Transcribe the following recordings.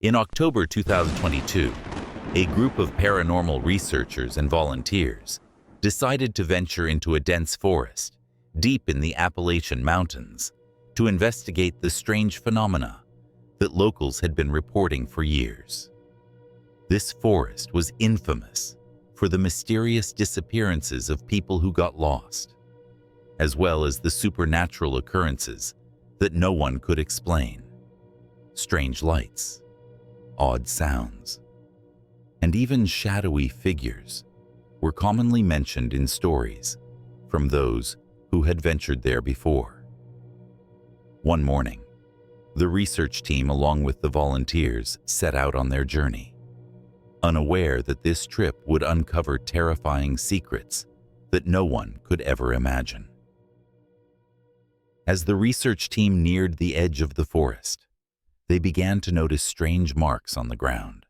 In October 2022, a group of paranormal researchers and volunteers decided to venture into a dense forest deep in the Appalachian Mountains to investigate the strange phenomena that locals had been reporting for years. This forest was infamous for the mysterious disappearances of people who got lost, as well as the supernatural occurrences that no one could explain. Strange lights, odd sounds, and even shadowy figures were commonly mentioned in stories from those who had ventured there before. One morning, the research team along with the volunteers set out on their journey, unaware that this trip would uncover terrifying secrets that no one could ever imagine. As the research team neared the edge of the forest, they began to notice strange marks on the ground.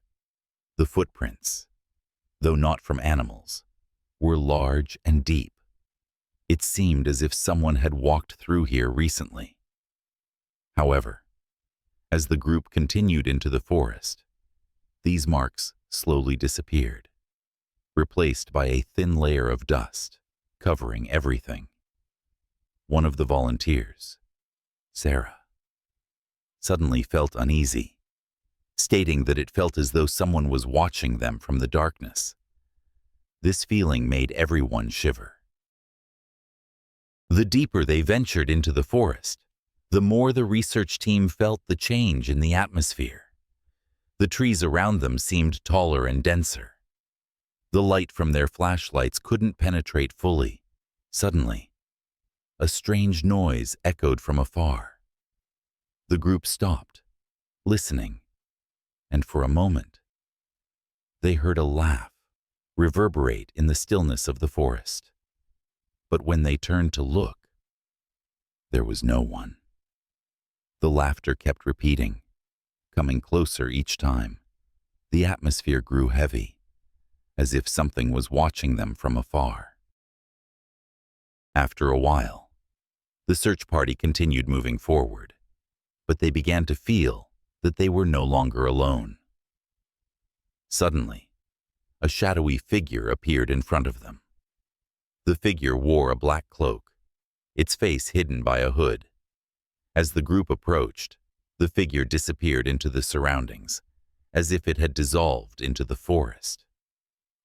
The footprints, though not from animals, were large and deep. It seemed as if someone had walked through here recently. However, as the group continued into the forest, these marks slowly disappeared, replaced by a thin layer of dust covering everything. One of the volunteers, Sarah, suddenly felt uneasy, stating that it felt as though someone was watching them from the darkness. This feeling made everyone shiver. The deeper they ventured into the forest, the more the research team felt the change in the atmosphere. The trees around them seemed taller and denser. The light from their flashlights couldn't penetrate fully. Suddenly, a strange noise echoed from afar. The group stopped, listening, and for a moment, they heard a laugh reverberate in the stillness of the forest. But when they turned to look, there was no one. The laughter kept repeating, coming closer each time. The atmosphere grew heavy, as if something was watching them from afar. After a while, the search party continued moving forward, but they began to feel that they were no longer alone. Suddenly, a shadowy figure appeared in front of them. The figure wore a black cloak, its face hidden by a hood. As the group approached, the figure disappeared into the surroundings, as if it had dissolved into the forest.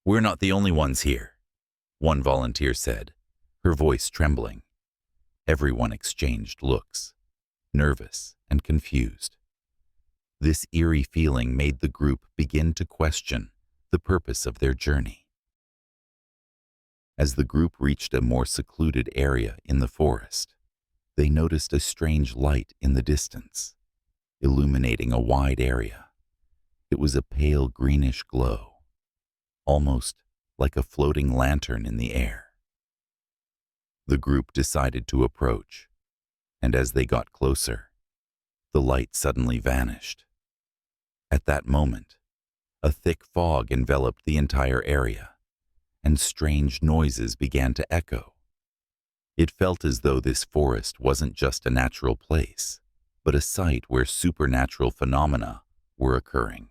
"We're not the only ones here," one volunteer said, her voice trembling. Everyone exchanged looks, nervous and confused. This eerie feeling made the group begin to question the purpose of their journey. As the group reached a more secluded area in the forest, they noticed a strange light in the distance, illuminating a wide area. It was a pale greenish glow, almost like a floating lantern in the air. The group decided to approach, and as they got closer, the light suddenly vanished. At that moment, a thick fog enveloped the entire area, and strange noises began to echo. It felt as though this forest wasn't just a natural place, but a site where supernatural phenomena were occurring.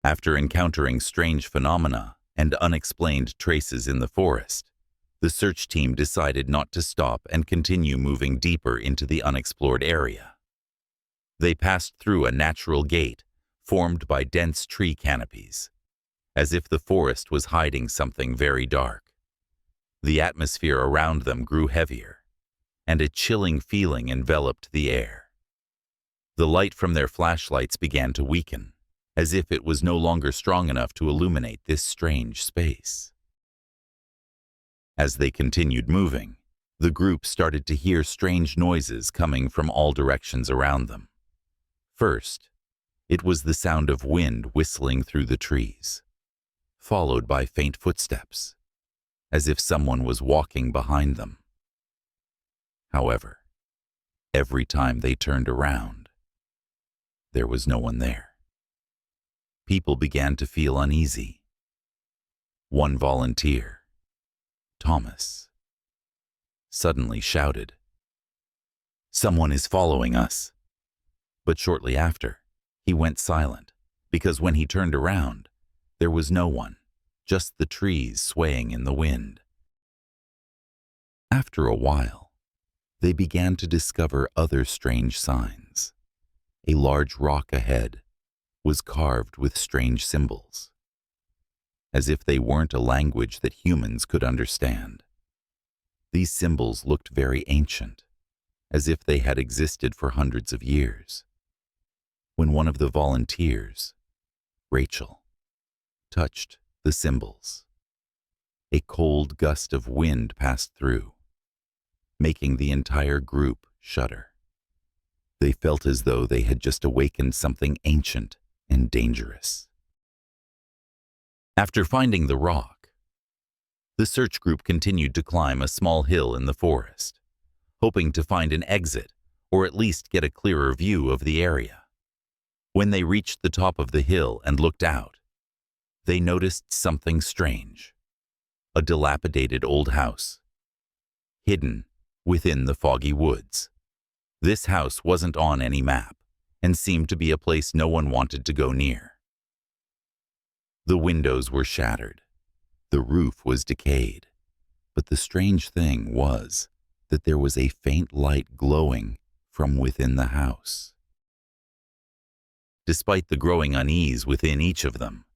After encountering strange phenomena and unexplained traces in the forest, the search team decided not to stop and continue moving deeper into the unexplored area. They passed through a natural gate formed by dense tree canopies, as if the forest was hiding something very dark. The atmosphere around them grew heavier, and a chilling feeling enveloped the air. The light from their flashlights began to weaken, as if it was no longer strong enough to illuminate this strange space. As they continued moving, the group started to hear strange noises coming from all directions around them. First, it was the sound of wind whistling through the trees, followed by faint footsteps, as if someone was walking behind them. However, every time they turned around, there was no one there. People began to feel uneasy. One volunteer, Thomas, suddenly shouted, "Someone is following us." But shortly after, He went silent, because when he turned around, there was no one, just the trees swaying in the wind. After a while, they began to discover other strange signs. A large rock ahead was carved with strange symbols, as if they weren't a language that humans could understand. These symbols looked very ancient, as if they had existed for hundreds of years. When one of the volunteers, Rachel, touched the symbols, a cold gust of wind passed through, making the entire group shudder. They felt as though they had just awakened something ancient and dangerous. After finding the rock, the search group continued to climb a small hill in the forest, hoping to find an exit or at least get a clearer view of the area. When they reached the top of the hill and looked out, they noticed something strange. A dilapidated old house, hidden within the foggy woods. This house wasn't on any map and seemed to be a place no one wanted to go near. The windows were shattered. The roof was decayed. But the strange thing was that there was a faint light glowing from within the house. Despite the growing unease within each of them,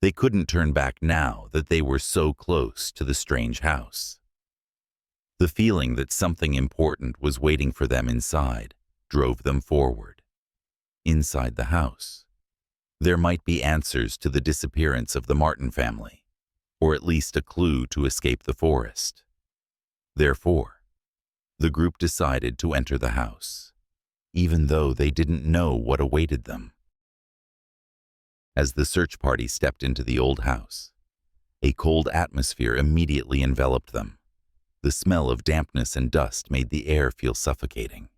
they couldn't turn back now that they were so close to the strange house. The feeling that something important was waiting for them inside drove them forward. Inside the house, there might be answers to the disappearance of the Martin family, or at least a clue to escape the forest. Therefore, the group decided to enter the house, even though they didn't know what awaited them. As the search party stepped into the old house, a cold atmosphere immediately enveloped them. The smell of dampness and dust made the air feel suffocating.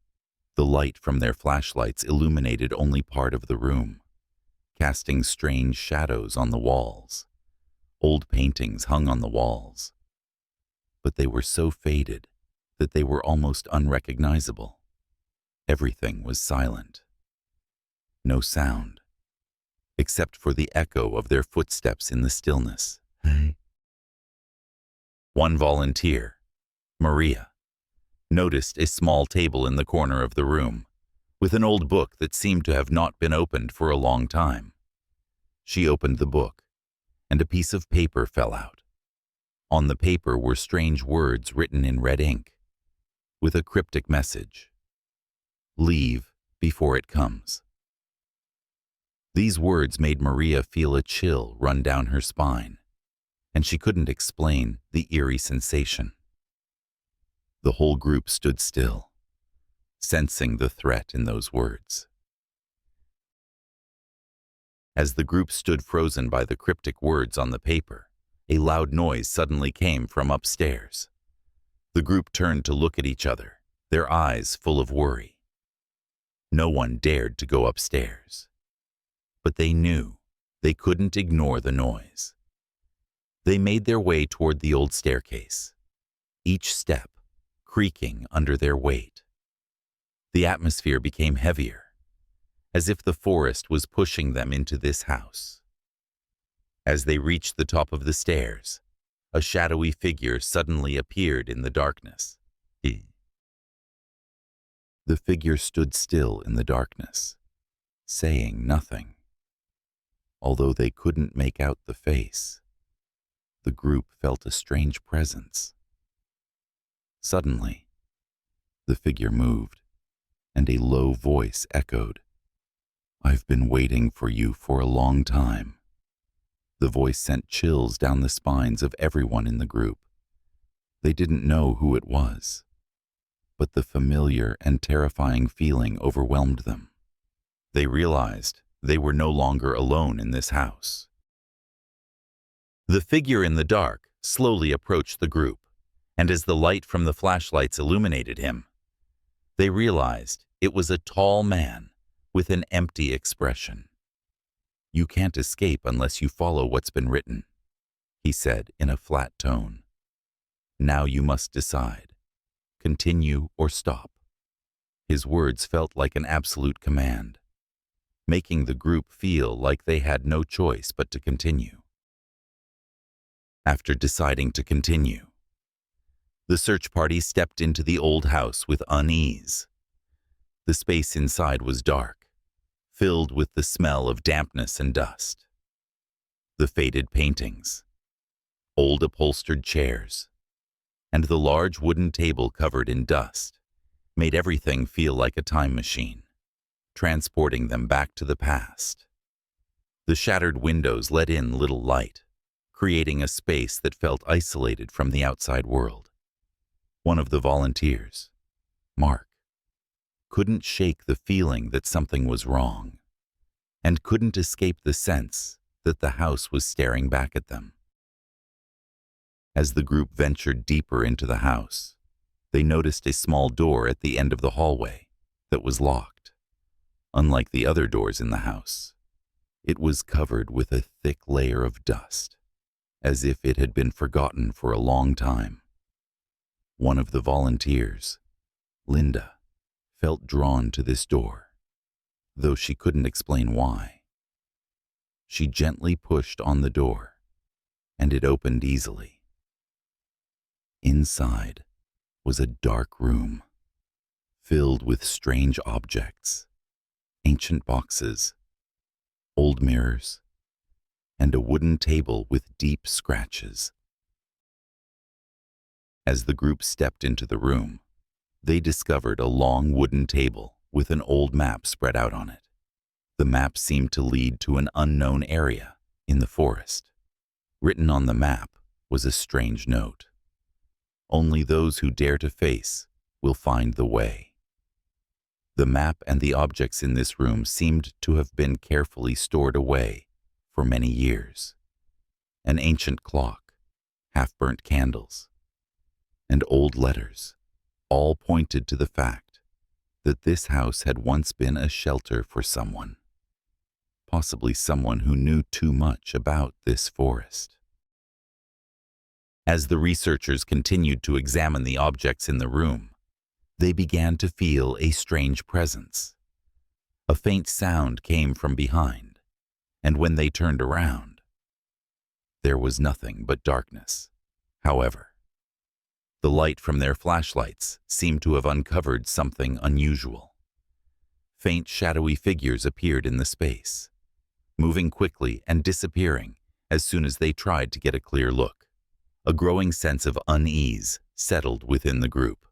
The light from their flashlights illuminated only part of the room, casting strange shadows on the walls. Old paintings hung on the walls, but they were so faded that they were almost unrecognizable. Everything was silent. No sound, except for the echo of their footsteps in the stillness. One volunteer, Maria, noticed a small table in the corner of the room, with an old book that seemed to have not been opened for a long time. She opened the book, and a piece of paper fell out. On the paper were strange words written in red ink, with a cryptic message: "Leave before it comes." These words made Maria feel a chill run down her spine, and she couldn't explain the eerie sensation. The whole group stood still, sensing the threat in those words. As the group stood frozen by the cryptic words on the paper, a loud noise suddenly came from upstairs. The group turned to look at each other, their eyes full of worry. No one dared to go upstairs, but they knew they couldn't ignore the noise. They made their way toward the old staircase, each step creaking under their weight. The atmosphere became heavier, as if the forest was pushing them into this house. As they reached the top of the stairs, a shadowy figure suddenly appeared in the darkness. The figure stood still in the darkness, saying nothing. Although they couldn't make out the face, the group felt a strange presence. Suddenly, the figure moved, and a low voice echoed, "I've been waiting for you for a long time." The voice sent chills down the spines of everyone in the group. They didn't know who it was, but the familiar and terrifying feeling overwhelmed them. They realized they were no longer alone in this house. The figure in the dark slowly approached the group, and as the light from the flashlights illuminated him, they realized it was a tall man with an empty expression. "You can't escape unless you follow what's been written," he said in a flat tone. "Now you must decide. Continue or stop." His words felt like an absolute command. making the group feel like they had no choice but to continue. After deciding to continue, the search party stepped into the old house with unease. The space inside was dark, filled with the smell of dampness and dust. The faded paintings, old upholstered chairs, and the large wooden table covered in dust made everything feel like a time machine, transporting them back to the past. The shattered windows let in little light, creating a space that felt isolated from the outside world. One of the volunteers, Mark, couldn't shake the feeling that something was wrong, and couldn't escape the sense that the house was staring back at them. As the group ventured deeper into the house, they noticed a small door at the end of the hallway that was locked. Unlike the other doors in the house, it was covered with a thick layer of dust, as if it had been forgotten for a long time. One of the volunteers, Linda, felt drawn to this door, though she couldn't explain why. She gently pushed on the door, and it opened easily. Inside was a dark room, filled with strange objects, ancient boxes, old mirrors, and a wooden table with deep scratches. As the group stepped into the room, they discovered a long wooden table with an old map spread out on it. The map seemed to lead to an unknown area in the forest. Written on the map was a strange note. Only those who dare to face will find the way. The map and the objects in this room seemed to have been carefully stored away for many years. An ancient clock, half-burnt candles, and old letters all pointed to the fact that this house had once been a shelter for someone, possibly someone who knew too much about this forest. As the researchers continued to examine the objects in the room, they began to feel a strange presence. A faint sound came from behind, and when they turned around, there was nothing but darkness. However, the light from their flashlights seemed to have uncovered something unusual. Faint shadowy figures appeared in the space, moving quickly and disappearing as soon as they tried to get a clear look. A growing sense of unease settled within the group.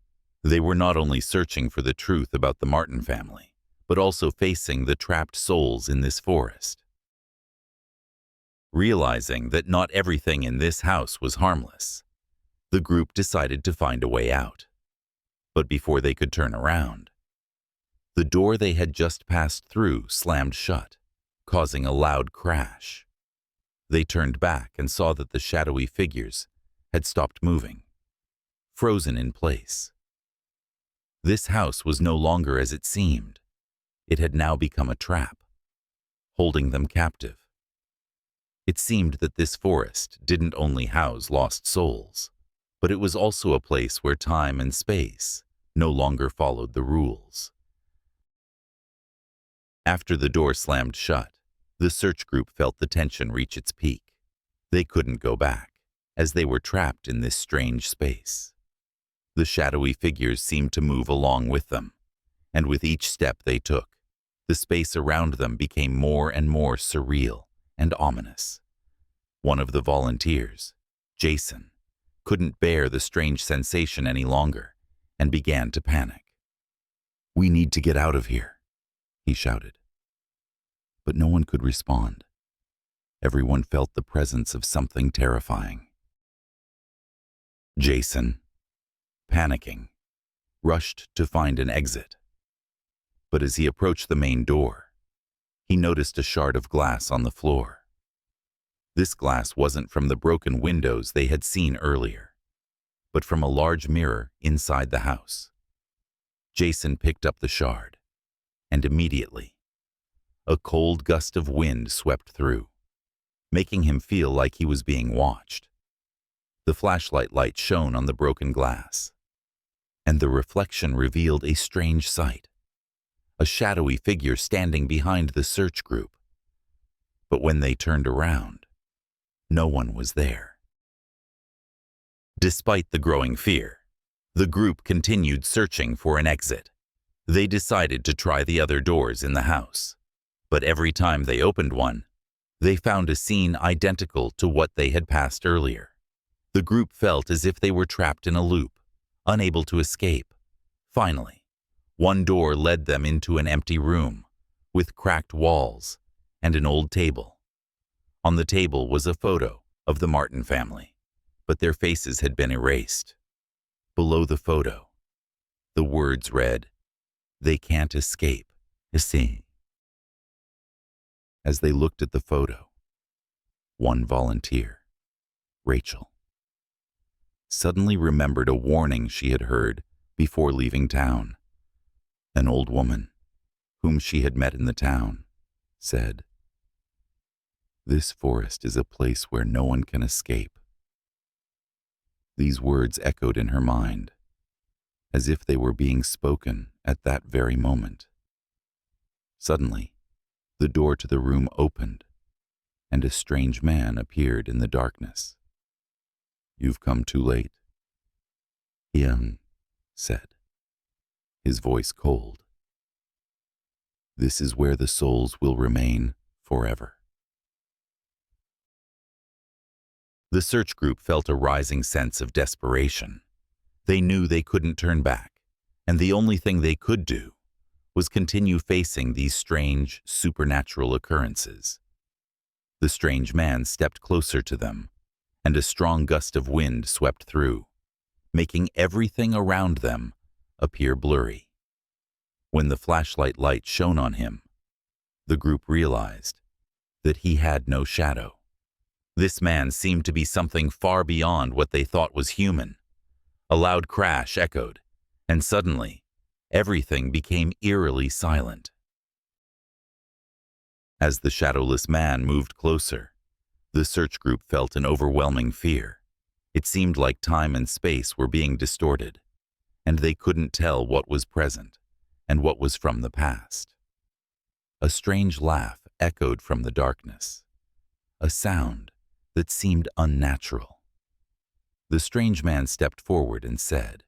They were not only searching for the truth about the Martin family, but also facing the trapped souls in this forest. Realizing that not everything in this house was harmless, the group decided to find a way out. But before they could turn around, the door they had just passed through slammed shut, causing a loud crash. They turned back and saw that the shadowy figures had stopped moving, frozen in place. This house was no longer as it seemed. It had now become a trap, holding them captive. It seemed that this forest didn't only house lost souls, but it was also a place where time and space no longer followed the rules. After the door slammed shut, the search group felt the tension reach its peak. They couldn't go back, as they were trapped in this strange space. The shadowy figures seemed to move along with them, and with each step they took, the space around them became more and more surreal and ominous. One of the volunteers, Jason, couldn't bear the strange sensation any longer and began to panic. "We need to get out of here," he shouted. But no one could respond. Everyone felt the presence of something terrifying. Jason, panicking, rushed to find an exit. But as he approached the main door, he noticed a shard of glass on the floor. This glass wasn't from the broken windows they had seen earlier, but from a large mirror inside the house. Jason picked up the shard, and immediately, a cold gust of wind swept through, making him feel like he was being watched. The flashlight light shone on the broken glass, and the reflection revealed a strange sight. a shadowy figure standing behind the search group. But when they turned around, no one was there. Despite the growing fear, the group continued searching for an exit. They decided to try the other doors in the house, but every time they opened one, they found a scene identical to what they had passed earlier. The group felt as if they were trapped in a loop, unable to escape. Finally, one door led them into an empty room, with cracked walls and an old table. On the table was a photo of the Martin family, but their faces had been erased. Below the photo, the words read, "They can't escape, you see." As they looked at the photo, one volunteer, Rachel, suddenly remembered a warning she had heard before leaving town. An old woman, whom she had met in the town, said, "This forest is a place where no one can escape." These words echoed in her mind, as if they were being spoken at that very moment. Suddenly, the door to the room opened, and a strange man appeared in the darkness. "You've come too late," he said, his voice cold. "This is where the souls will remain forever." The search group felt a rising sense of desperation. They knew they couldn't turn back, and the only thing they could do was continue facing these strange, supernatural occurrences. The strange man stepped closer to them, and a strong gust of wind swept through, making everything around them appear blurry. When the flashlight light shone on him, the group realized that he had no shadow. This man seemed to be something far beyond what they thought was human. A loud crash echoed, and suddenly, everything became eerily silent. As the shadowless man moved closer, the search group felt an overwhelming fear. It seemed like time and space were being distorted, and they couldn't tell what was present and what was from the past. A strange laugh echoed from the darkness, a sound that seemed unnatural. The strange man stepped forward and said,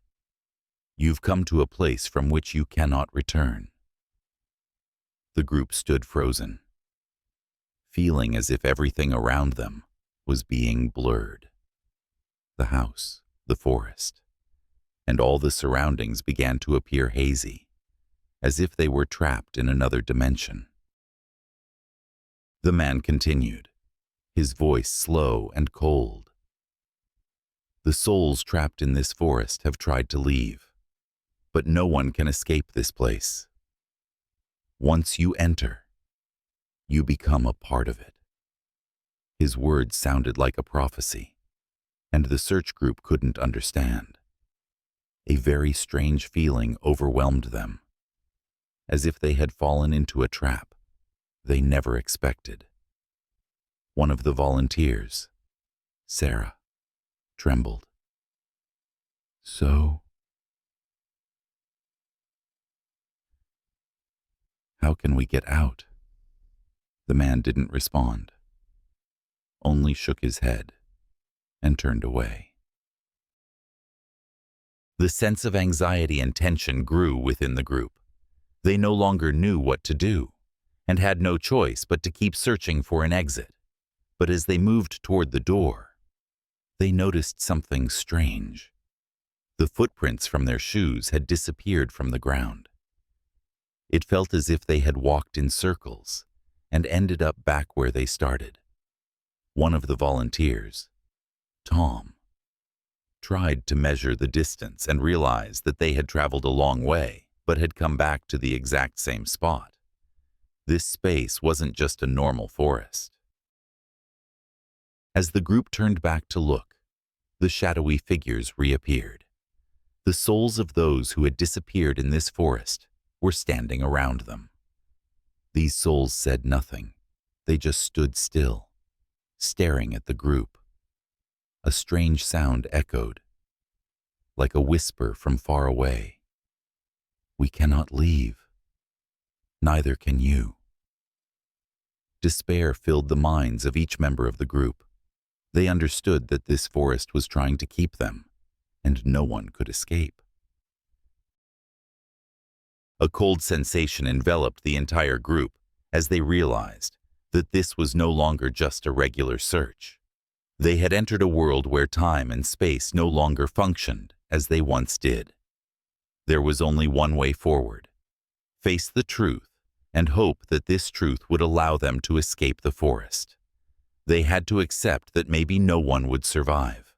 "You've come to a place from which you cannot return." The group stood frozen, feeling as if everything around them was being blurred. The house, the forest, and all the surroundings began to appear hazy, as if they were trapped in another dimension. The man continued, his voice slow and cold. "The souls trapped in this forest have tried to leave, but no one can escape this place. Once you enter, you become a part of it." His words sounded like a prophecy, and the search group couldn't understand. A very strange feeling overwhelmed them, as if they had fallen into a trap they never expected. One of the volunteers, Sarah, trembled. "So, how can we get out?" The man didn't respond, only shook his head and turned away. The sense of anxiety and tension grew within the group. They no longer knew what to do, and had no choice but to keep searching for an exit. But as they moved toward the door, they noticed something strange. The footprints from their shoes had disappeared from the ground. It felt as if they had walked in circles and ended up back where they started. One of the volunteers, Tom, tried to measure the distance and realized that they had traveled a long way, but had come back to the exact same spot. This space wasn't just a normal forest. As the group turned back to look, the shadowy figures reappeared. The souls of those who had disappeared in this forest were standing around them. These souls said nothing. They just stood still, staring at the group. A strange sound echoed, like a whisper from far away. "We cannot leave. Neither can you. Despair filled the minds of each member of the group. They understood that this forest was trying to keep them, and no one could escape. A cold sensation enveloped the entire group as they realized that this was no longer just a regular search. They had entered a world where time and space no longer functioned as they once did. There was only one way forward: face the truth and hope that this truth would allow them to escape the forest. They had to accept that maybe no one would survive,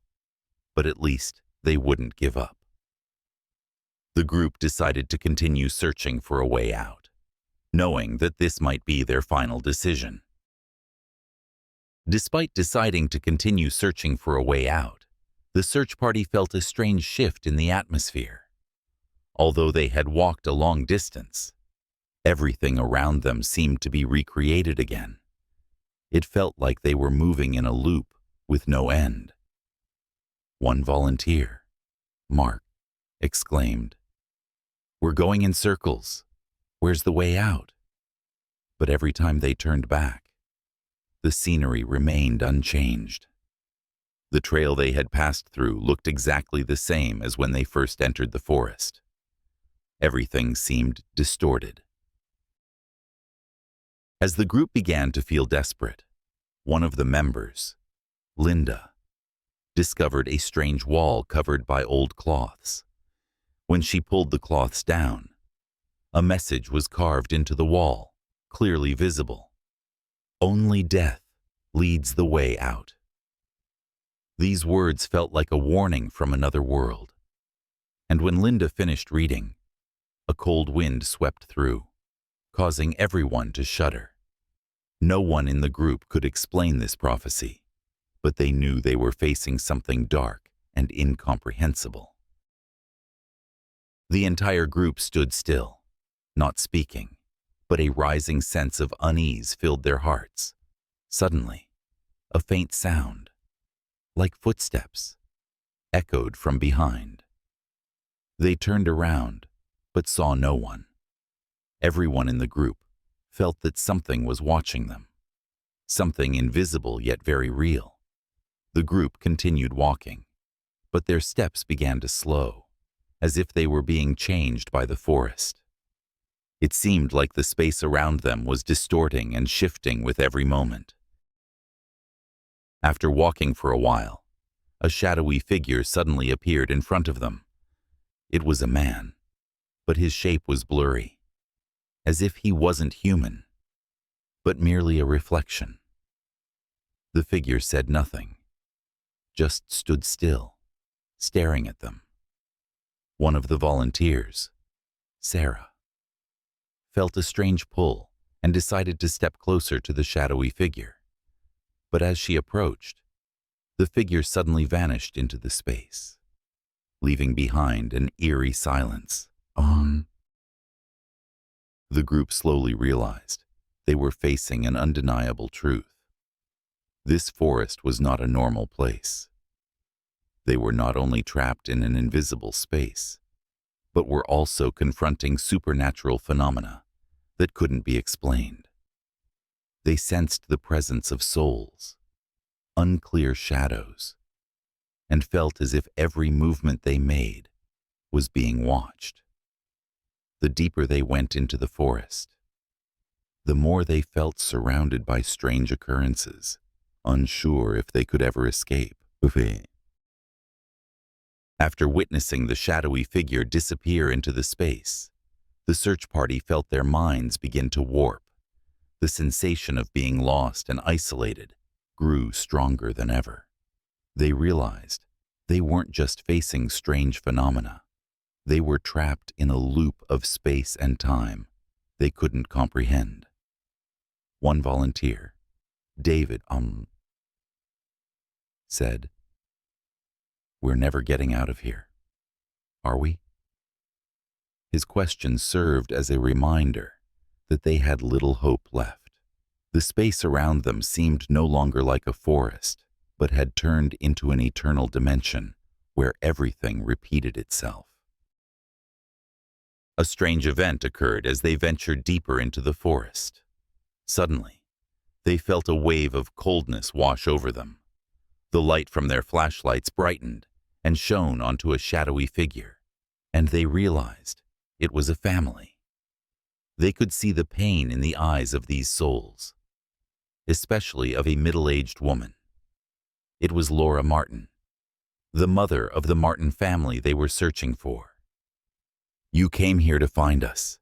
but at least they wouldn't give up. The group decided to continue searching for a way out, knowing that this might be their final decision. Despite deciding to continue searching for a way out, the search party felt a strange shift in the atmosphere. Although they had walked a long distance, everything around them seemed to be recreated again. It felt like they were moving in a loop with no end. One volunteer, Mark, exclaimed, "We're going in circles. Where's the way out?" But every time they turned back, the scenery remained unchanged. The trail they had passed through looked exactly the same as when they first entered the forest. Everything seemed distorted. As the group began to feel desperate, one of the members, Linda, discovered a strange wall covered by old cloths. When she pulled the cloths down, a message was carved into the wall, clearly visible. "Only death leads the way out." These words felt like a warning from another world. And when Linda finished reading, a cold wind swept through, causing everyone to shudder. No one in the group could explain this prophecy, but they knew they were facing something dark and incomprehensible. The entire group stood still, not speaking, but a rising sense of unease filled their hearts. Suddenly, a faint sound, like footsteps, echoed from behind. They turned around, but saw no one. Everyone in the group felt that something was watching them, something invisible yet very real. The group continued walking, but their steps began to slow, as if they were being changed by the forest. It seemed like the space around them was distorting and shifting with every moment. After walking for a while, a shadowy figure suddenly appeared in front of them. It was a man, but his shape was blurry, as if he wasn't human, but merely a reflection. The figure said nothing, just stood still, staring at them. One of the volunteers, Sarah, felt a strange pull and decided to step closer to the shadowy figure. But as she approached, the figure suddenly vanished into the space, leaving behind an eerie silence. The group slowly realized they were facing an undeniable truth. This forest was not a normal place. They were not only trapped in an invisible space, but were also confronting supernatural phenomena that couldn't be explained. They sensed the presence of souls, unclear shadows, and felt as if every movement they made was being watched. The deeper they went into the forest, the more they felt surrounded by strange occurrences, unsure if they could ever escape. After witnessing the shadowy figure disappear into the space, the search party felt their minds begin to warp. The sensation of being lost and isolated grew stronger than ever. They realized they weren't just facing strange phenomena. They were trapped in a loop of space and time they couldn't comprehend. One volunteer, David, said, "We're never getting out of here, are we?" His question served as a reminder that they had little hope left. The space around them seemed no longer like a forest, but had turned into an eternal dimension where everything repeated itself. A strange event occurred as they ventured deeper into the forest. Suddenly, they felt a wave of coldness wash over them. The light from their flashlights brightened and shone onto a shadowy figure, and they realized it was a family. They could see the pain in the eyes of these souls, especially of a middle-aged woman. It was Laura Martin, the mother of the Martin family they were searching for. "You came here to find us,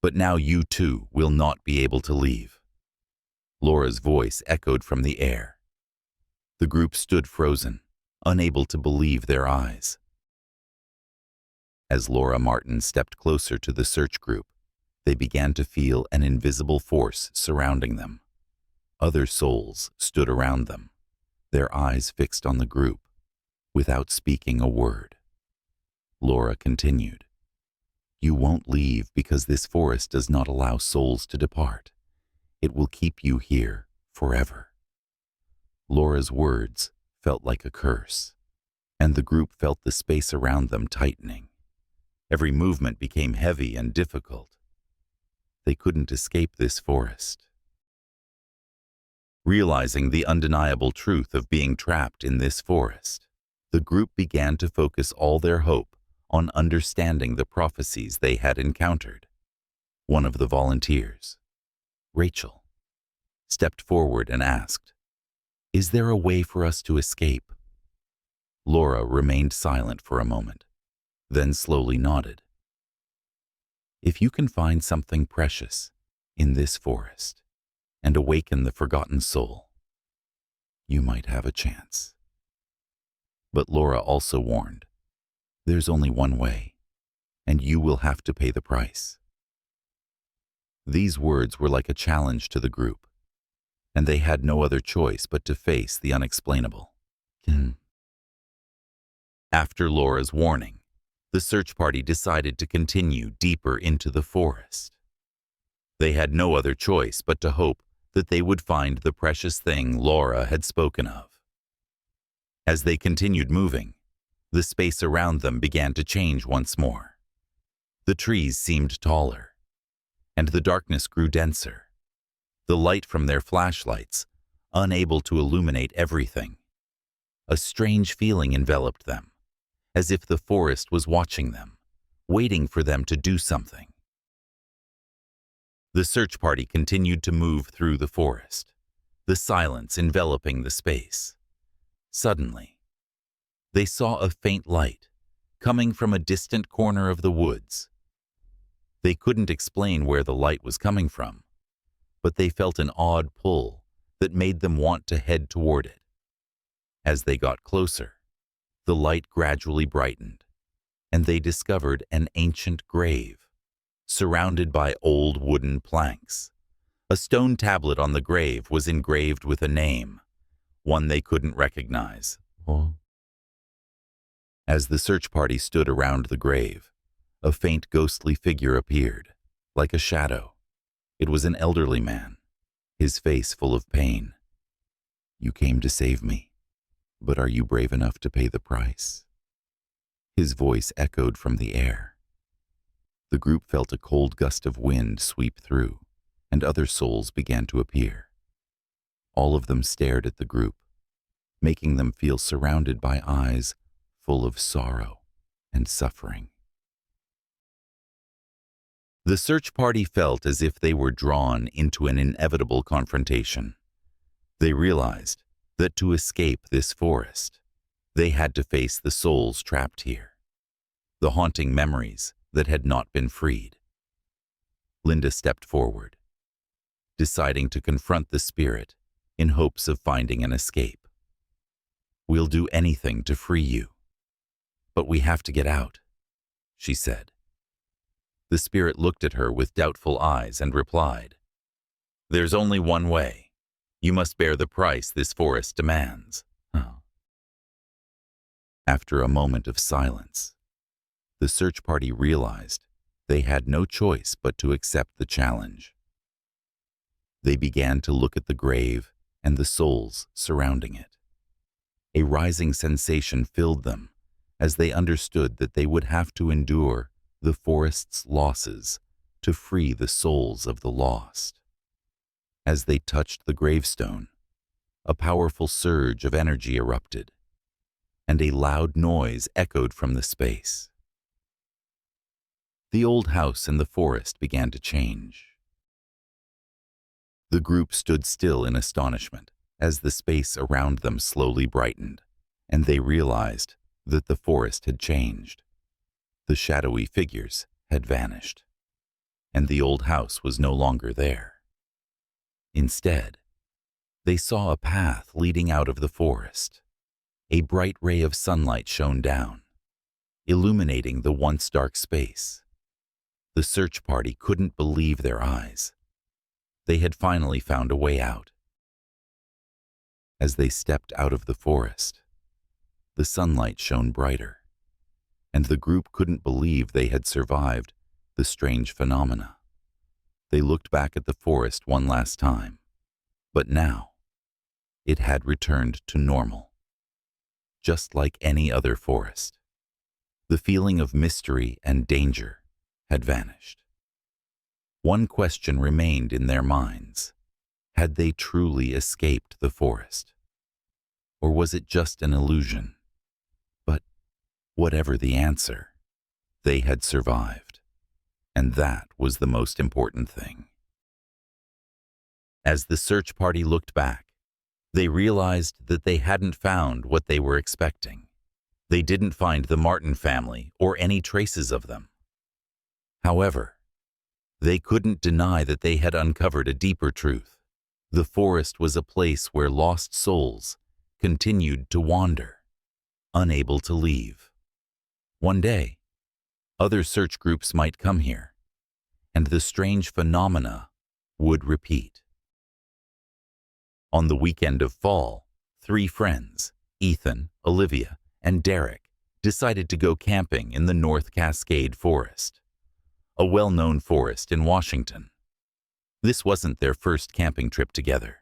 but now you too will not be able to leave." Laura's voice echoed from the air. The group stood frozen, unable to believe their eyes. As Laura Martin stepped closer to the search group, they began to feel an invisible force surrounding them. Other souls stood around them, their eyes fixed on the group, without speaking a word. Laura continued, "You won't leave because this forest does not allow souls to depart. It will keep you here forever." Laura's words felt like a curse, and the group felt the space around them tightening. Every movement became heavy and difficult. They couldn't escape this forest. Realizing the undeniable truth of being trapped in this forest, the group began to focus all their hope on understanding the prophecies they had encountered. One of the volunteers, Rachel, stepped forward and asked, "Is there a way for us to escape?" Laura remained silent for a moment, then slowly nodded. "If you can find something precious in this forest and awaken the forgotten soul, you might have a chance." But Laura also warned, "There's only one way, and you will have to pay the price." These words were like a challenge to the group, and they had no other choice but to face the unexplainable. After Laura's warning, the search party decided to continue deeper into the forest. They had no other choice but to hope that they would find the precious thing Laura had spoken of. As they continued moving, the space around them began to change once more. The trees seemed taller, and the darkness grew denser. The light from their flashlights, unable to illuminate everything. A strange feeling enveloped them, as if the forest was watching them, waiting for them to do something. The search party continued to move through the forest, the silence enveloping the space. Suddenly, they saw a faint light coming from a distant corner of the woods. They couldn't explain where the light was coming from, but they felt an odd pull that made them want to head toward it. As they got closer, the light gradually brightened, and they discovered an ancient grave, surrounded by old wooden planks. A stone tablet on the grave was engraved with a name, one they couldn't recognize. As the search party stood around the grave, a faint ghostly figure appeared, like a shadow. It was an elderly man, his face full of pain. "You came to save me, but are you brave enough to pay the price?" His voice echoed from the air. The group felt a cold gust of wind sweep through, and other souls began to appear. All of them stared at the group, making them feel surrounded by eyes full of sorrow and suffering. The search party felt as if they were drawn into an inevitable confrontation. They realized that to escape this forest, they had to face the souls trapped here, the haunting memories that had not been freed. Linda stepped forward, deciding to confront the spirit in hopes of finding an escape. "We'll do anything to free you, but we have to get out," she said. The spirit looked at her with doubtful eyes and replied, "There's only one way. You must bear the price this forest demands." After a moment of silence, the search party realized they had no choice but to accept the challenge. They began to look at the grave and the souls surrounding it. A rising sensation filled them as they understood that they would have to endure the forest's losses to free the souls of the lost. As they touched the gravestone, a powerful surge of energy erupted, and a loud noise echoed from the space. The old house in the forest began to change. The group stood still in astonishment as the space around them slowly brightened, and they realized that the forest had changed. The shadowy figures had vanished, and the old house was no longer there. Instead, they saw a path leading out of the forest. A bright ray of sunlight shone down, illuminating the once dark space. The search party couldn't believe their eyes. They had finally found a way out. As they stepped out of the forest, the sunlight shone brighter, and the group couldn't believe they had survived the strange phenomena. They looked back at the forest one last time, but now it had returned to normal, just like any other forest. The feeling of mystery and danger had vanished. One question remained in their minds. Had they truly escaped the forest? Or was it just an illusion? But whatever the answer, they had survived, and that was the most important thing. As the search party looked back, they realized that they hadn't found what they were expecting. They didn't find the Martin family or any traces of them. However, they couldn't deny that they had uncovered a deeper truth. The forest was a place where lost souls continued to wander, unable to leave. One day, other search groups might come here, and the strange phenomena would repeat. On the weekend of fall, 3 friends, Ethan, Olivia, and Derek, decided to go camping in the North Cascade Forest, a well-known forest in Washington. This wasn't their first camping trip together,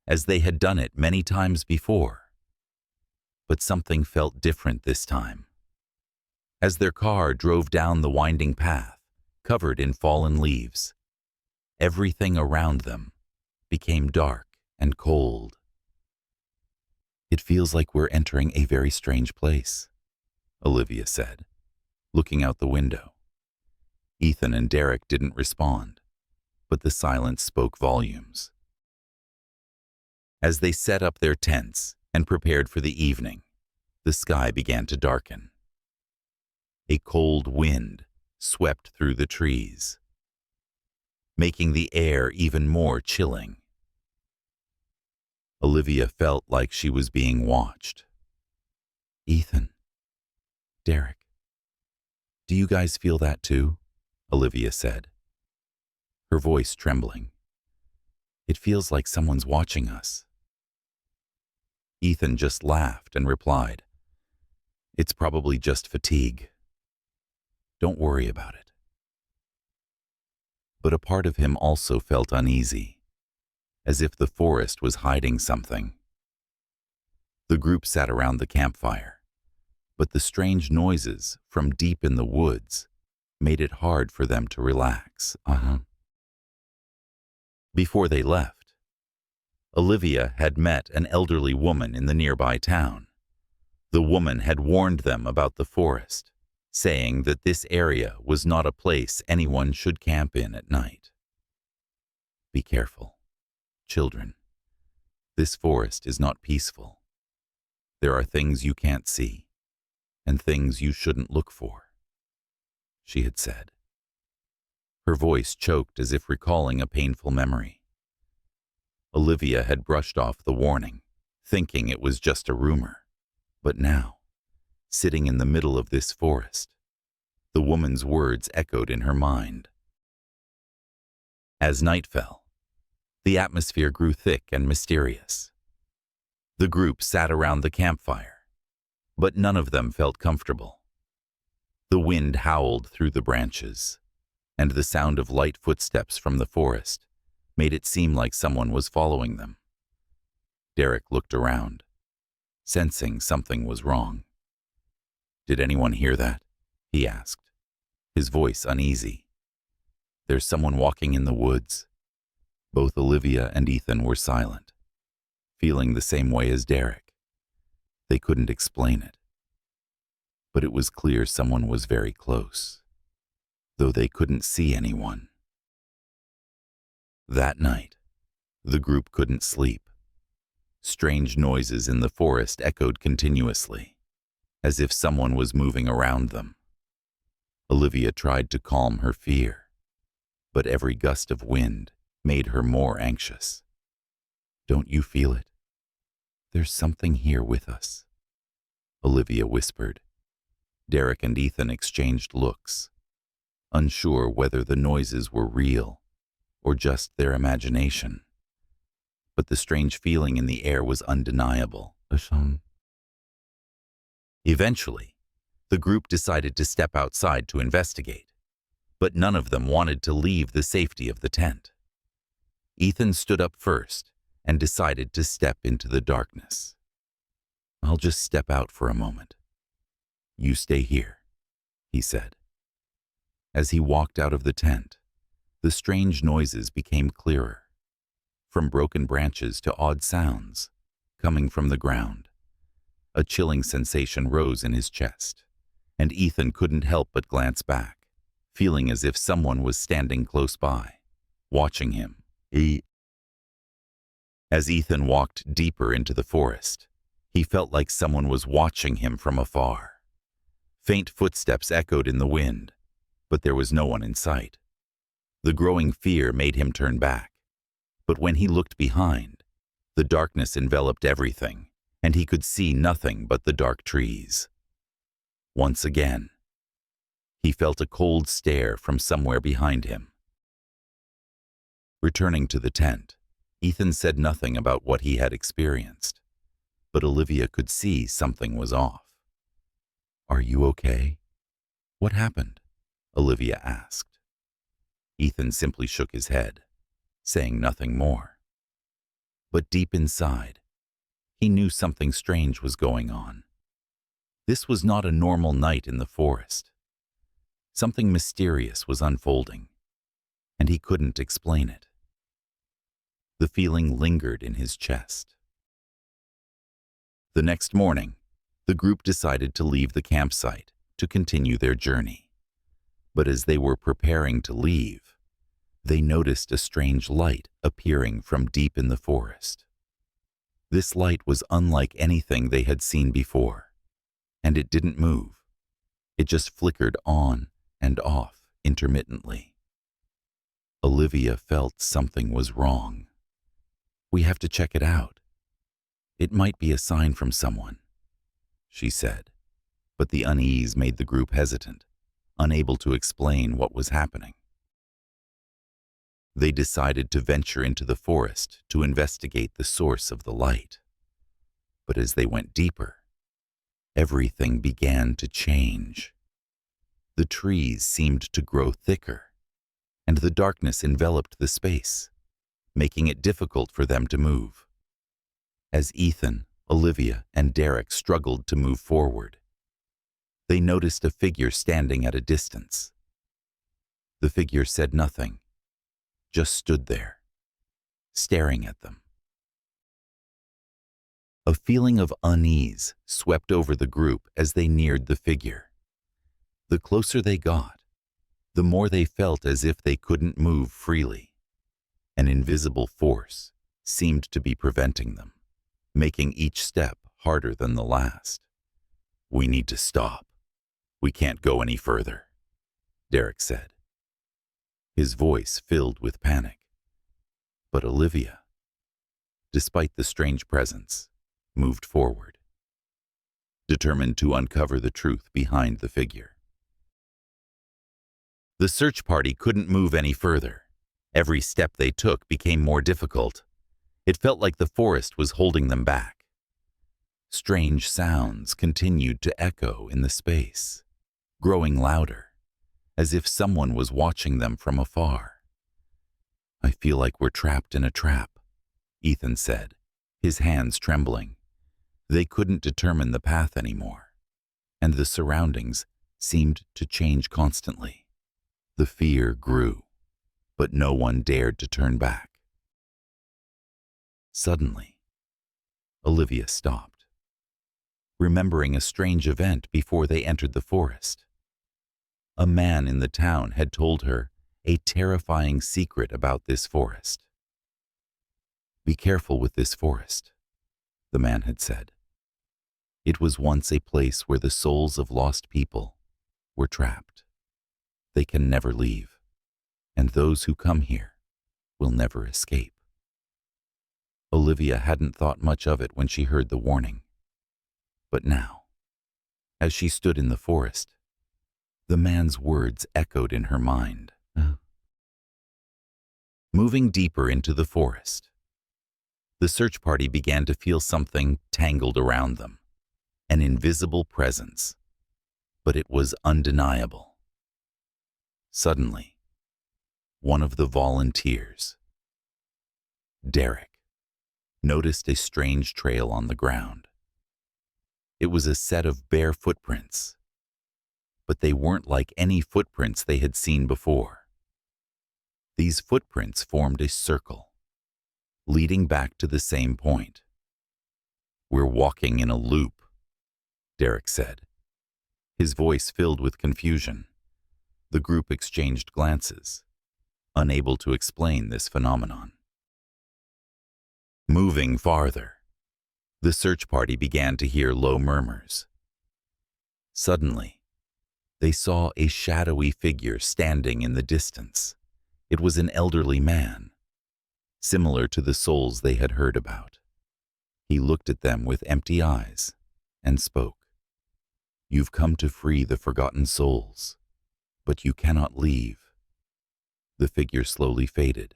as they had done it many times before. But something felt different this time. As their car drove down the winding path, covered in fallen leaves, everything around them became dark and cold. "It feels like we're entering a very strange place," Olivia said, looking out the window. Ethan and Derek didn't respond, but the silence spoke volumes. As they set up their tents and prepared for the evening, the sky began to darken. A cold wind swept through the trees, making the air even more chilling. Olivia felt like she was being watched. "Ethan, Derek, do you guys feel that too?" Olivia said, her voice trembling. "It feels like someone's watching us." Ethan just laughed and replied, "It's probably just fatigue. Don't worry about it." But a part of him also felt uneasy, as if the forest was hiding something. The group sat around the campfire, but the strange noises from deep in the woods made it hard for them to relax. Before they left, Olivia had met an elderly woman in the nearby town. The woman had warned them about the forest, saying that this area was not a place anyone should camp in at night. "Be careful, children. This forest is not peaceful. There are things you can't see, and things you shouldn't look for," she had said. Her voice choked as if recalling a painful memory. Olivia had brushed off the warning, thinking it was just a rumor. But now, sitting in the middle of this forest, the woman's words echoed in her mind. As night fell, the atmosphere grew thick and mysterious. The group sat around the campfire, but none of them felt comfortable. The wind howled through the branches, and the sound of light footsteps from the forest made it seem like someone was following them. Derek looked around, sensing something was wrong. "Did anyone hear that?" he asked. his voice uneasy. "There's someone walking in the woods." Both Olivia and Ethan were silent, feeling the same way as Derek. They couldn't explain it, but it was clear someone was very close, though they couldn't see anyone. That night, the group couldn't sleep. Strange noises in the forest echoed continuously, as if someone was moving around them. Olivia tried to calm her fear, but every gust of wind made her more anxious. "Don't you feel it? There's something here with us," Olivia whispered. Derek and Ethan exchanged looks, unsure whether the noises were real or just their imagination. But the strange feeling in the air was undeniable. Eventually, the group decided to step outside to investigate, but none of them wanted to leave the safety of the tent. Ethan stood up first and decided to step into the darkness. "I'll just step out for a moment. You stay here," he said. As he walked out of the tent, the strange noises became clearer, from broken branches to odd sounds coming from the ground. A chilling sensation rose in his chest, and Ethan couldn't help but glance back, feeling as if someone was standing close by, watching him. As Ethan walked deeper into the forest, he felt like someone was watching him from afar. Faint footsteps echoed in the wind, but there was no one in sight. The growing fear made him turn back, but when he looked behind, the darkness enveloped everything, and he could see nothing but the dark trees. Once again, he felt a cold stare from somewhere behind him. Returning to the tent, Ethan said nothing about what he had experienced, but Olivia could see something was off. "Are you okay? What happened?" Olivia asked. Ethan simply shook his head, saying nothing more. But deep inside, he knew something strange was going on. This was not a normal night in the forest. Something mysterious was unfolding, and he couldn't explain it. The feeling lingered in his chest. The next morning, the group decided to leave the campsite to continue their journey. But as they were preparing to leave, they noticed a strange light appearing from deep in the forest. This light was unlike anything they had seen before, and it didn't move. It just flickered on and off intermittently. Olivia felt something was wrong. "We have to check it out. It might be a sign from someone," she said, but the unease made the group hesitant, unable to explain what was happening. They decided to venture into the forest to investigate the source of the light. But as they went deeper, everything began to change. The trees seemed to grow thicker, and the darkness enveloped the space, making it difficult for them to move. As Ethan, Olivia, and Derek struggled to move forward, they noticed a figure standing at a distance. The figure said nothing, just stood there, staring at them. A feeling of unease swept over the group as they neared the figure. The closer they got, the more they felt as if they couldn't move freely. An invisible force seemed to be preventing them, making each step harder than the last. "We need to stop. We can't go any further," Derek said, his voice filled with panic. But Olivia, despite the strange presence, moved forward, determined to uncover the truth behind the figure. The search party couldn't move any further. Every step they took became more difficult. It felt like the forest was holding them back. Strange sounds continued to echo in the space, growing louder, as if someone was watching them from afar. "I feel like we're trapped in a trap," Ethan said, his hands trembling. They couldn't determine the path anymore, and the surroundings seemed to change constantly. The fear grew, but no one dared to turn back. Suddenly, Olivia stopped, remembering a strange event before they entered the forest. A man in the town had told her a terrifying secret about this forest. "Be careful with this forest," the man had said. "It was once a place where the souls of lost people were trapped. They can never leave, and those who come here will never escape." Olivia hadn't thought much of it when she heard the warning. But now, as she stood in the forest, the man's words echoed in her mind. Moving deeper into the forest, the search party began to feel something tangled around them, an invisible presence, but it was undeniable. Suddenly, one of the volunteers, Derek, noticed a strange trail on the ground. It was a set of bare footprints, but they weren't like any footprints they had seen before. These footprints formed a circle, leading back to the same point. "We're walking in a loop," Derek said, his voice filled with confusion. The group exchanged glances, unable to explain this phenomenon. Moving farther, the search party began to hear low murmurs. Suddenly, they saw a shadowy figure standing in the distance. It was an elderly man, similar to the souls they had heard about. He looked at them with empty eyes and spoke. "You've come to free the forgotten souls, but you cannot leave." The figure slowly faded,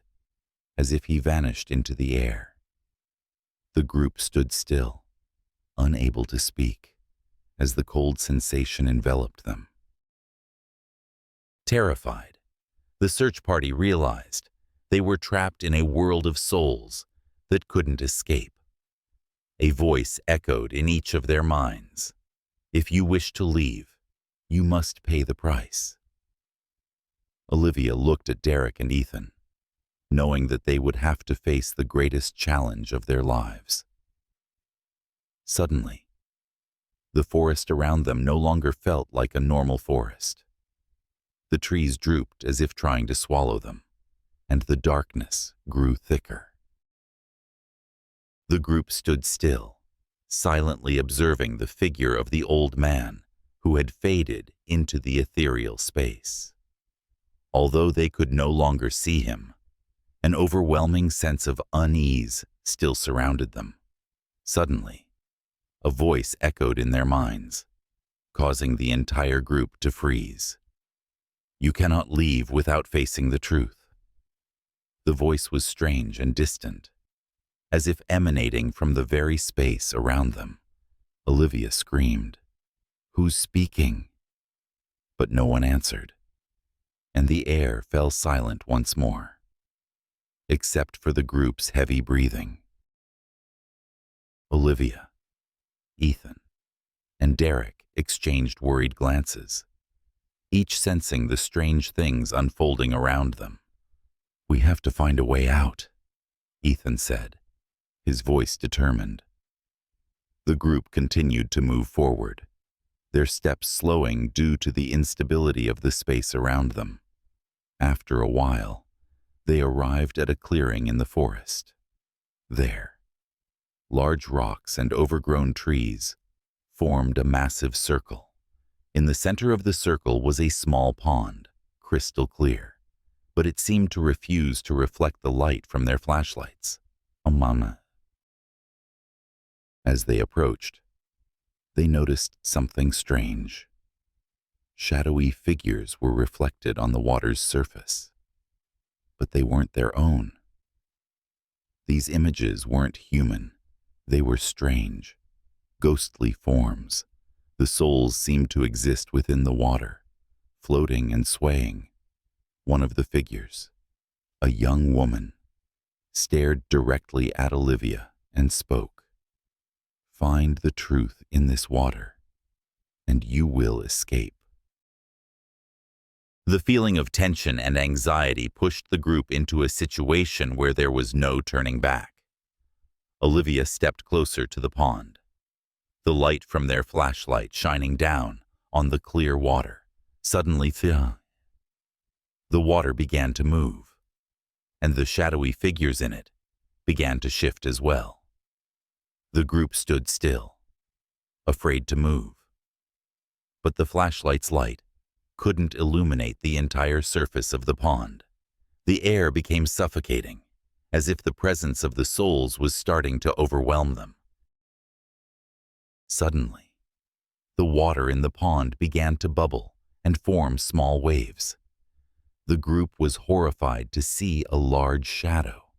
as if he vanished into the air. The group stood still, unable to speak, as the cold sensation enveloped them. Terrified, the search party realized they were trapped in a world of souls that couldn't escape. A voice echoed in each of their minds. "If you wish to leave, you must pay the price." Olivia looked at Derek and Ethan, knowing that they would have to face the greatest challenge of their lives. Suddenly, the forest around them no longer felt like a normal forest. The trees drooped as if trying to swallow them, and the darkness grew thicker. The group stood still, silently observing the figure of the old man who had faded into the ethereal space. Although they could no longer see him, an overwhelming sense of unease still surrounded them. Suddenly, a voice echoed in their minds, causing the entire group to freeze. "You cannot leave without facing the truth." The voice was strange and distant, as if emanating from the very space around them. Olivia screamed, "Who's speaking?" But no one answered, and the air fell silent once more, except for the group's heavy breathing. Olivia, Ethan, and Derek exchanged worried glances, each sensing the strange things unfolding around them. "We have to find a way out," Ethan said, his voice determined. The group continued to move forward, their steps slowing due to the instability of the space around them. After a while, they arrived at a clearing in the forest. There, large rocks and overgrown trees formed a massive circle. In the center of the circle was a small pond, crystal clear, but it seemed to refuse to reflect the light from their flashlights. Mama. As they approached, they noticed something strange. Shadowy figures were reflected on the water's surface, but they weren't their own. These images weren't human. They were strange, ghostly forms. The souls seemed to exist within the water, floating and swaying. One of the figures, a young woman, stared directly at Olivia and spoke. "Find the truth in this water, and you will escape." The feeling of tension and anxiety pushed the group into a situation where there was no turning back. Olivia stepped closer to the pond, the light from their flashlight shining down on the clear water. Suddenly, the water began to move, and the shadowy figures in it began to shift as well. The group stood still, afraid to move. But the flashlight's light couldn't illuminate the entire surface of the pond. The air became suffocating, as if the presence of the souls was starting to overwhelm them. Suddenly, the water in the pond began to bubble and form small waves. The group was horrified to see a large shadow,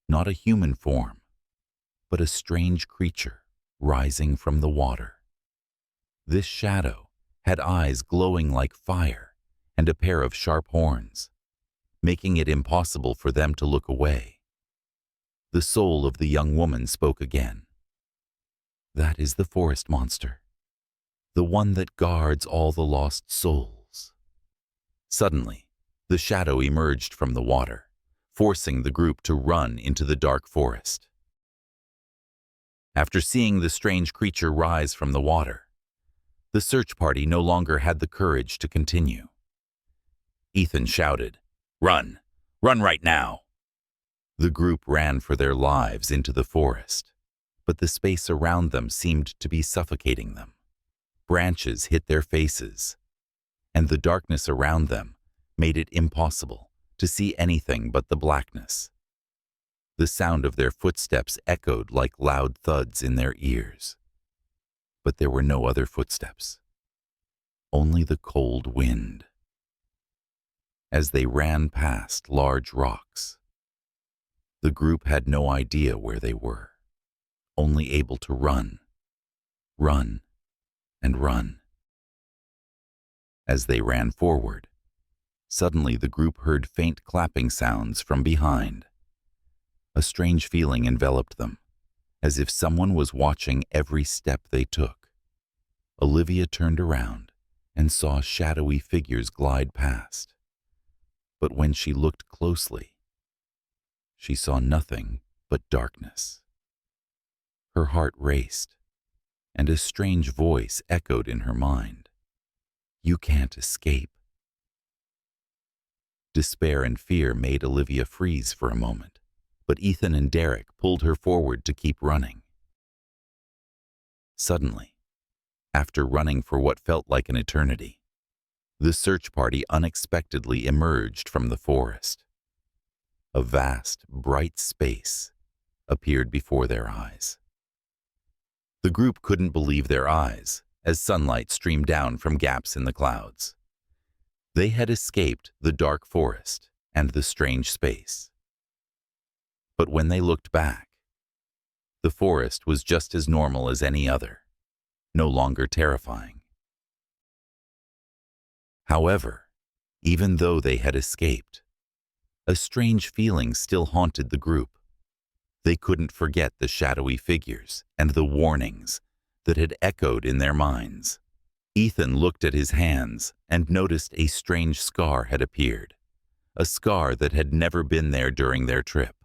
not a human form, but a strange creature rising from the water. This shadow had eyes glowing like fire and a pair of sharp horns, making it impossible for them to look away. The soul of the young woman spoke again. "That is the forest monster, the one that guards all the lost souls." Suddenly, the shadow emerged from the water, forcing the group to run into the dark forest. After seeing the strange creature rise from the water, the search party no longer had the courage to continue. Ethan shouted, "Run! Run right now!" The group ran for their lives into the forest, but the space around them seemed to be suffocating them. Branches hit their faces, and the darkness around them made it impossible to see anything but the blackness. The sound of their footsteps echoed like loud thuds in their ears. But there were no other footsteps, only the cold wind. As they ran past large rocks, the group had no idea where they were, only able to run, run, and run. As they ran forward, suddenly the group heard faint clapping sounds from behind. A strange feeling enveloped them, as if someone was watching every step they took. Olivia turned around and saw shadowy figures glide past. But when she looked closely, she saw nothing but darkness. Her heart raced, and a strange voice echoed in her mind. "You can't escape." Despair and fear made Olivia freeze for a moment, but Ethan and Derek pulled her forward to keep running. Suddenly, after running for what felt like an eternity, the search party unexpectedly emerged from the forest. A vast, bright space appeared before their eyes. The group couldn't believe their eyes as sunlight streamed down from gaps in the clouds. They had escaped the dark forest and the strange space. But when they looked back, the forest was just as normal as any other, no longer terrifying. However, even though they had escaped, a strange feeling still haunted the group. They couldn't forget the shadowy figures and the warnings that had echoed in their minds. Ethan looked at his hands and noticed a strange scar had appeared, a scar that had never been there during their trip.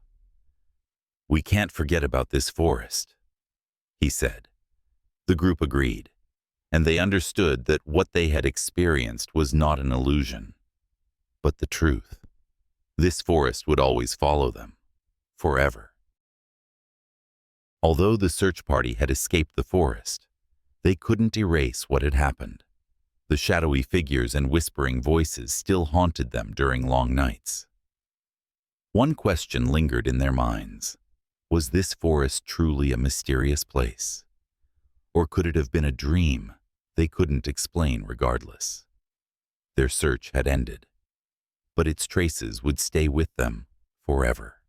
"We can't forget about this forest," he said. The group agreed, and they understood that what they had experienced was not an illusion, but the truth. This forest would always follow them, forever. Although the search party had escaped the forest, they couldn't erase what had happened. The shadowy figures and whispering voices still haunted them during long nights. One question lingered in their minds. Was this forest truly a mysterious place? Or could it have been a dream they couldn't explain regardless? Their search had ended, but its traces would stay with them forever.